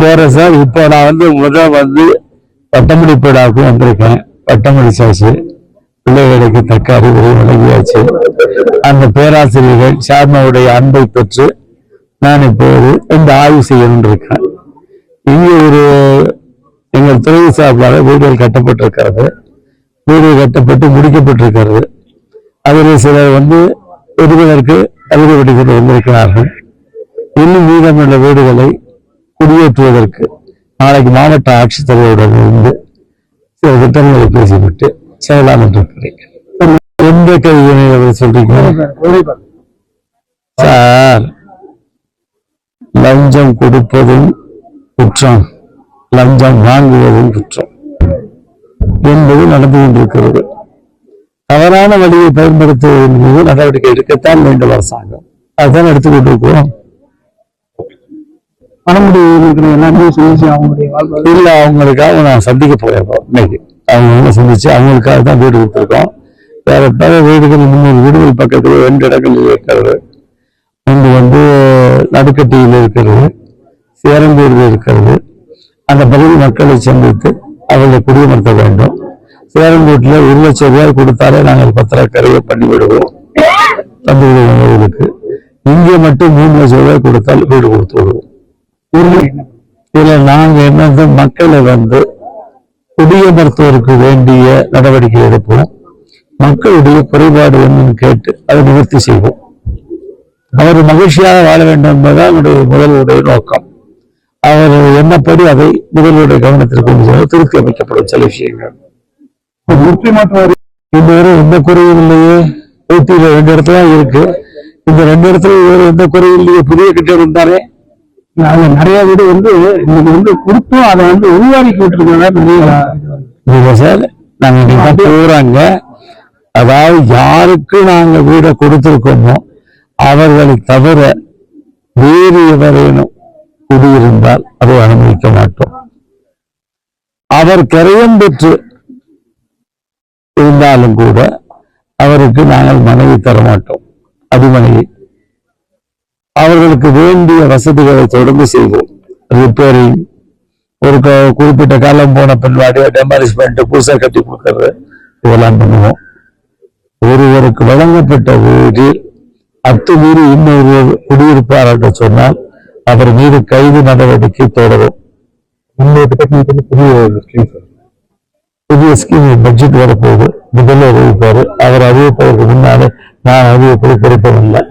போறேன் சார். இப்போ நான் பட்டமளிப்பு விழாவுக்கு வந்திருக்கேன். பட்டமளிச்சாச்சு, பிள்ளைகளுக்கு தக்க அறிவுரை வழங்கியாச்சு. அந்த பேராசிரியர்கள் ஷார்மாவுடைய அன்பை பெற்று நான் இப்போது இந்த ஆய்வு செய்யணும் இருக்கேன். இங்கே எங்கள் துறை சார்பாக வீடுகள் கட்டப்பட்டிருக்கிறது. வீடுகள் கட்டப்பட்டு முடிக்கப்பட்டிருக்கிறது. அதில் சிலர் பெறுவதற்கு தகுதி வடிவில் வந்திருக்கிறார்கள். இன்னும் மீதமுள்ள வீடுகளை குடியேற்றுவதற்கு நாளைக்கு மாவட்ட ஆட்சித்தலைவருடன் இருந்து சில திட்டங்களை பேசிவிட்டு செயலாம் என்று இருக்கிறேன். எந்த கைவினை சொல்றீங்க சார்? லஞ்சம் கொடுப்பதும் குற்றம், லஞ்சம் வாங்குவதும் குற்றம் என்பது நடந்து கொண்டிருக்கிறது. தவறான வழியை பயன்படுத்துவதன் மீது நடவடிக்கை எடுக்கத்தான் வேண்டும் அரசாங்கம். அதுதான் எடுத்துக் கொண்டிருக்கிறோம். இல்ல, அவங்களுக்காக நான் சந்திக்க போயிருக்கோம். இன்னைக்கு அவங்க சந்திச்சு அவங்களுக்காக தான் வீடு கொடுத்துருக்கோம். வேற பல வீடுகள் 300 வீடுகள் பக்கத்துல 2 இடங்களில் இருக்கிறது. ஒன்று நடுக்கட்டியில் இருக்கிறது, சேரம்பூரில் இருக்கிறது. அந்த பகுதி மக்களை சந்தித்து அவர்களை குடியமர்த்த வேண்டும். சேரம்பூட்டில் 1 லட்சம் ரூபாய் கொடுத்தாலே நாங்கள் பத்திரக்கரையை பண்ணிவிடுவோம் தம்பிகளுக்கு. இங்கே மட்டும் 3 லட்சம் ரூபாய் கொடுத்தால் வீடு கொடுத்து விடுவோம். இதுல நாங்க என்ன மக்களை குடியமர்த்துவதற்கு வேண்டிய நடவடிக்கை எடுப்போம். மக்களுடைய குறைபாடு என்னன்னு கேட்டு அதை நிவர்த்தி செய்வோம். அவர் மகிழ்ச்சியாக வாழ வேண்டும் என்பதுதான் என்னுடைய முதல்வருடைய நோக்கம். அவர் என்னப்படி அதை முதல்வருடைய கவனத்திற்கு கொண்டு செல்ல திருத்தி அமைக்கப்படும் சில விஷயங்கள். இதுவரை எந்த குறையும் இல்லையே. ஊட்டியில 2 இடத்துல இருக்கு. இந்த 2 இடத்துல வேறு எந்த குறையும் இல்லையே. புதிய கட்டிடம் தானே. நிறைய வீடு இன்னைக்கு கொடுத்தோம். அதை உருவாக்கி விட்டுருக்கோம் சார். நாங்க போறாங்க. அதாவது யாருக்கு நாங்க வீடை கொடுத்திருக்கோமோ அவர்களை தவிர வேறு எவரேனும் குடியிருந்தால் அதை அனுமதிக்க மாட்டோம். அவர் கரையம் பெற்று இருந்தாலும் கூட அவருக்கு நாங்கள் மனைவி தரமாட்டோம், அடிமனைவி. அவர்களுக்கு வேண்டிய வசதிகளை தொடர்ந்து செய்வோம். ரிப்பேரிங், ஒரு குறிப்பிட்ட காலம் போன பின்வாடி டெமாலிஷ் பண்ணிட்டு புதுசா கட்டி கொடுக்கறது, இதெல்லாம் பண்ணுவோம். ஒருவருக்கு வழங்கப்பட்ட வீட்டில் அத்துமீறி இன்னொரு குடியிருப்பார் என்று சொன்னால் அவர் மீது கைது நடவடிக்கை தொடரும். புதிய ஸ்கீம் பட்ஜெட் வரப்போகுது. முதல்ல அறிவிப்பாரு. அவர் அறிவிப்பதற்கு முன்னாலே நான் அறிவிப்பதை பொறுப்பதில்லை.